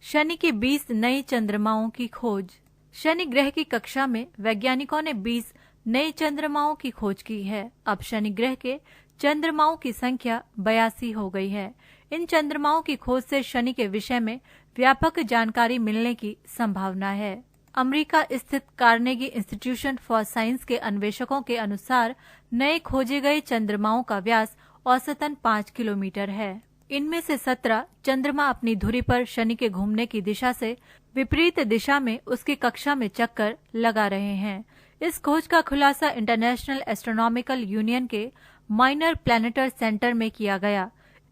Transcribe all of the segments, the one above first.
शनि के 20 नए चंद्रमाओं की खोज। शनि ग्रह की कक्षा में वैज्ञानिकों ने 20 नए चंद्रमाओं की खोज की है। अब शनि ग्रह के चंद्रमाओं की संख्या 82 हो गई है। इन चंद्रमाओं की खोज से शनि के विषय में व्यापक जानकारी मिलने की संभावना है। अमेरिका स्थित कार्नेगी इंस्टीट्यूशन फॉर साइंस के अन्वेषकों के अनुसार नए खोजे गए चंद्रमाओं का व्यास औसतन 5 किलोमीटर है। इनमें से 17 चंद्रमा अपनी धुरी पर शनि के घूमने की दिशा से विपरीत दिशा में उसकी कक्षा में चक्कर लगा रहे हैं। इस खोज का खुलासा इंटरनेशनल एस्ट्रोनॉमिकल यूनियन के माइनर प्लैनेटरी सेंटर में किया गया।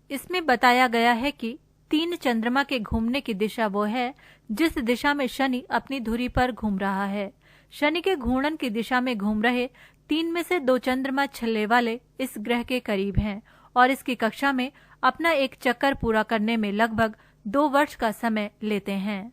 इसमें बताया गया है कि 3 चंद्रमा के घूमने की दिशा वो है जिस दिशा में शनि अपनी धुरी पर घूम रहा है। शनि के घूर्णन की दिशा में घूम रहे 3 में से 2 चंद्रमा छल्ले वाले इस ग्रह के करीब हैं और इसकी कक्षा में अपना एक चक्कर पूरा करने में लगभग 2 वर्ष का समय लेते हैं।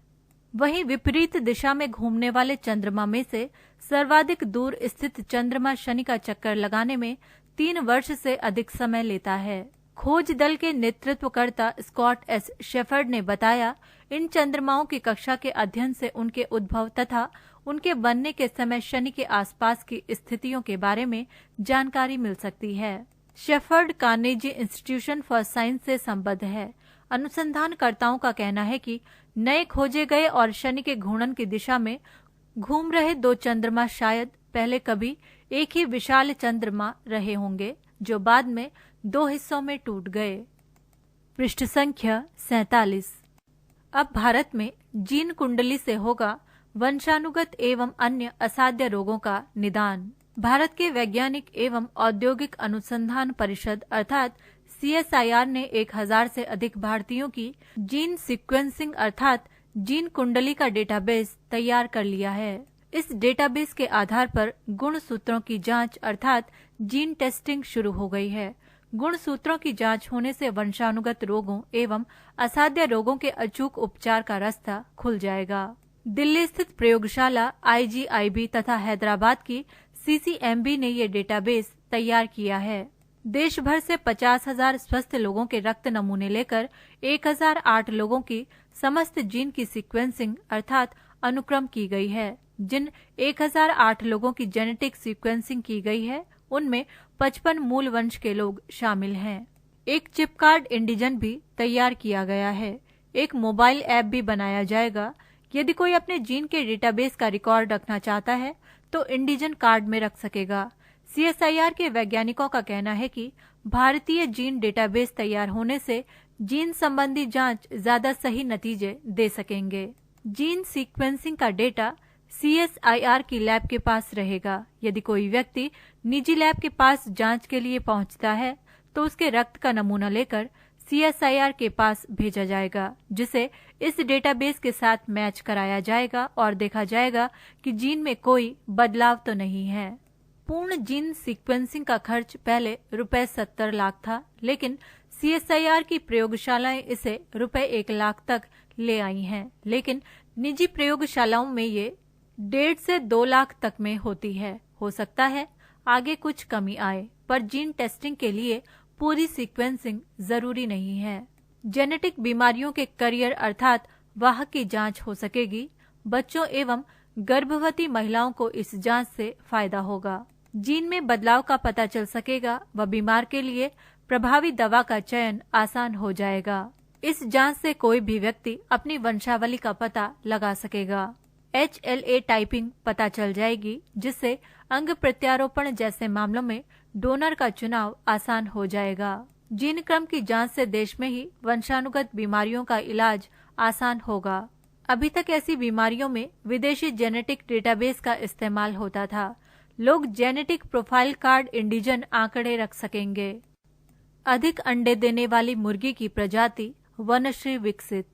वहीं विपरीत दिशा में घूमने वाले चंद्रमा में से सर्वाधिक दूर स्थित चंद्रमा शनि का चक्कर लगाने में 3 वर्ष से अधिक समय लेता है। खोज दल के नेतृत्वकर्ता स्कॉट एस शेफर्ड ने बताया, इन चंद्रमाओं की कक्षा के अध्ययन से उनके उद्भव तथा उनके बनने के समय शनि के आसपास की स्थितियों के बारे में जानकारी मिल सकती है। Shepherd Carnegie institution for science से संबद्ध है। अनुसंधानकर्ताओं का कहना है कि नए खोजे गए और शनि के घूर्णन की दिशा में घूम रहे 2 चंद्रमा शायद पहले कभी एक ही विशाल चंद्रमा रहे होंगे जो बाद में 2 हिस्सों में टूट गए। पृष्ठ संख्या 47। अब भारत में जीन कुंडली से होगा वंशानुगत एवं अन्य असाध्य रोगों का निदान। भारत के वैज्ञानिक एवं औद्योगिक अनुसंधान परिषद अर्थात CSIR ने 1000 से अधिक भारतीयों की जीन सीक्वेंसिंग अर्थात जीन कुंडली का डेटाबेस तैयार कर लिया है। इस डेटाबेस के आधार पर गुणसूत्रों की जांच अर्थात जीन टेस्टिंग शुरू हो गई है। गुणसूत्रों की जांच होने से वंशानुगत रोगों एवं असाध्य रोगों के अचूक उपचार का रास्ता खुल जाएगा। दिल्ली स्थित प्रयोगशाला IGIB तथा हैदराबाद की CCMB ने ये डेटाबेस तैयार किया है। देश भर से 50,000 स्वस्थ लोगों के रक्त नमूने लेकर 1008 लोगों की समस्त जीन की सीक्वेंसिंग अर्थात अनुक्रम की गई है। जिन 1008 लोगों की जेनेटिक सीक्वेंसिंग की गई है उनमें 55 मूल वंश के लोग शामिल हैं। एक चिप कार्ड इंडिजन भी तैयार किया गया है। एक मोबाइल ऐप भी बनाया जाएगा। यदि कोई अपने जीन के डेटाबेस का रिकॉर्ड रखना चाहता है तो इंडिजन कार्ड में रख सकेगा। CSIR के वैज्ञानिकों का कहना है कि भारतीय जीन डेटाबेस तैयार होने से जीन संबंधी जांच ज्यादा सही नतीजे दे सकेंगे। जीन सीक्वेंसिंग का डेटा CSIR की लैब के पास रहेगा। यदि कोई व्यक्ति निजी लैब के पास जांच के लिए पहुंचता है तो उसके रक्त का नमूना लेकर CSIR के पास भेजा जाएगा, जिसे इस डेटाबेस के साथ मैच कराया जाएगा और देखा जाएगा कि जीन में कोई बदलाव तो नहीं है। पूर्ण जीन सीक्वेंसिंग का खर्च पहले रुपए 70 लाख था, लेकिन CSIR की प्रयोगशालाएं इसे रुपए 1 लाख तक ले आई हैं। लेकिन निजी प्रयोगशालाओं में ये 1.5 से 2 लाख तक में होती है। हो सकता है आगे कुछ कमी आए, पर जीन टेस्टिंग के लिए पूरी सीक्वेंसिंग जरूरी नहीं है। जेनेटिक बीमारियों के करियर अर्थात वाहक की जांच हो सकेगी। बच्चों एवं गर्भवती महिलाओं को इस जांच से फायदा होगा। जीन में बदलाव का पता चल सकेगा व बीमार के लिए प्रभावी दवा का चयन आसान हो जाएगा। इस जांच से कोई भी व्यक्ति अपनी वंशावली का पता लगा सकेगा। HLA टाइपिंग पता चल जाएगी, जिससे अंग प्रत्यारोपण जैसे मामलों में डोनर का चुनाव आसान हो जाएगा। जीन क्रम की जांच से देश में ही वंशानुगत बीमारियों का इलाज आसान होगा। अभी तक ऐसी बीमारियों में विदेशी जेनेटिक डेटाबेस का इस्तेमाल होता था। लोग जेनेटिक प्रोफाइल कार्ड इंडिजन आंकड़े रख सकेंगे। अधिक अंडे देने वाली मुर्गी की प्रजाति वनश्री विकसित।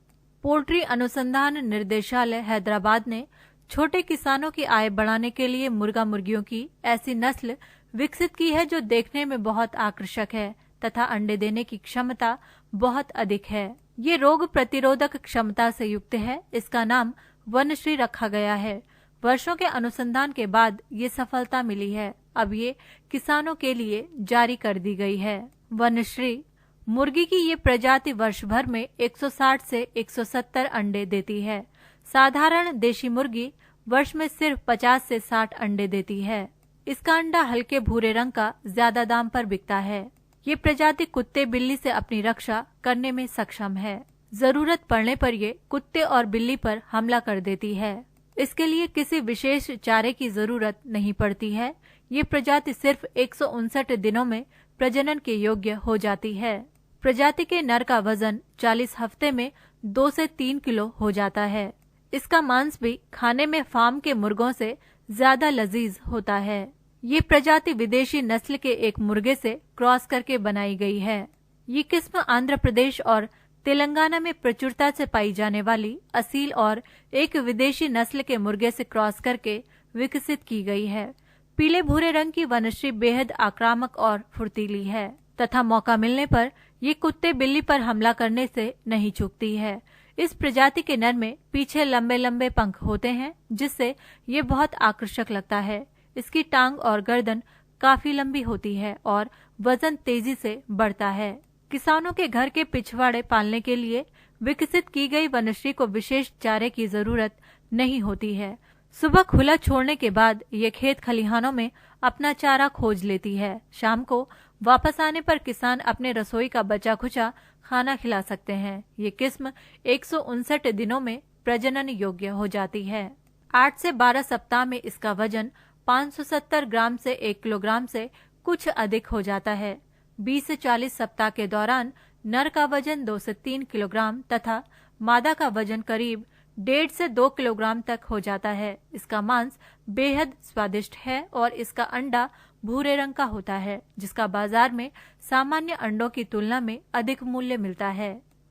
पोल्ट्री अनुसंधान निर्देशालय हैदराबाद ने छोटे किसानों की आय बढ़ाने के लिए मुर्गा मुर्गियों की ऐसी नस्ल विकसित की है जो देखने में बहुत आकर्षक है तथा अंडे देने की क्षमता बहुत अधिक है। ये रोग प्रतिरोधक क्षमता से युक्त है। इसका नाम वनश्री रखा गया है। वर्षों के अनुसंधान के बाद ये सफलता मिली है। अब ये किसानों के लिए जारी कर दी गई है। वनश्री मुर्गी की ये प्रजाति वर्ष भर में 160 से 170 अंडे देती है। साधारण देशी मुर्गी वर्ष में सिर्फ 50 से 60 अंडे देती है। इसका अंडा हल्के भूरे रंग का ज्यादा दाम पर बिकता है। ये प्रजाति कुत्ते बिल्ली से अपनी रक्षा करने में सक्षम है। जरूरत पड़ने पर ये कुत्ते और बिल्ली पर हमला कर देती है। इसके लिए किसी विशेष चारे की जरूरत नहीं पड़ती है। ये प्रजाति सिर्फ 159 दिनों में प्रजनन के योग्य हो जाती है। प्रजाति के नर का वजन 40 हफ्ते में 2 से 3 किलो हो जाता है। इसका मांस भी खाने में फार्म के मुर्गों से ज्यादा लजीज होता है। ये प्रजाति विदेशी नस्ल के एक मुर्गे से क्रॉस करके बनाई गई है। ये किस्म आंध्र प्रदेश और तेलंगाना में प्रचुरता से पाई जाने वाली असील और एक विदेशी नस्ल के मुर्गे से क्रॉस करके विकसित की गई है। पीले भूरे रंग की वनश्री बेहद आक्रामक और फुर्तीली है तथा मौका मिलने पर ये कुत्ते बिल्ली पर हमला करने से नहीं चूकती है। इस प्रजाति के नर में पीछे लंबे लंबे पंख होते हैं, जिससे ये बहुत आकर्षक लगता है। इसकी टांग और गर्दन काफी लंबी होती है और वजन तेजी से बढ़ता है। किसानों के घर के पिछवाड़े पालने के लिए विकसित की गई वनश्री को विशेष चारे की जरूरत नहीं होती है। सुबह खुला छोड़ने के बाद ये खेत खलिहानों में अपना चारा खोज लेती है। शाम को वापस आने पर किसान अपने रसोई का बचा खुचा खाना खिला सकते हैं। ये किस्म 159 दिनों में प्रजनन योग्य हो जाती है। 8 से 12 सप्ताह में इसका वजन 570 ग्राम से 1 किलोग्राम से कुछ अधिक हो जाता है। 20 से 40 सप्ताह के दौरान नर का वजन 2 से 3 किलोग्राम तथा मादा का वजन करीब 1.5 से 2 किलोग्राम तक हो जाता है। इसका मांस बेहद स्वादिष्ट है और इसका अंडा भूरे रंग का होता है, जिसका बाजार में सामान्य अंडों की तुलना में अधिक मूल्य मिलता है।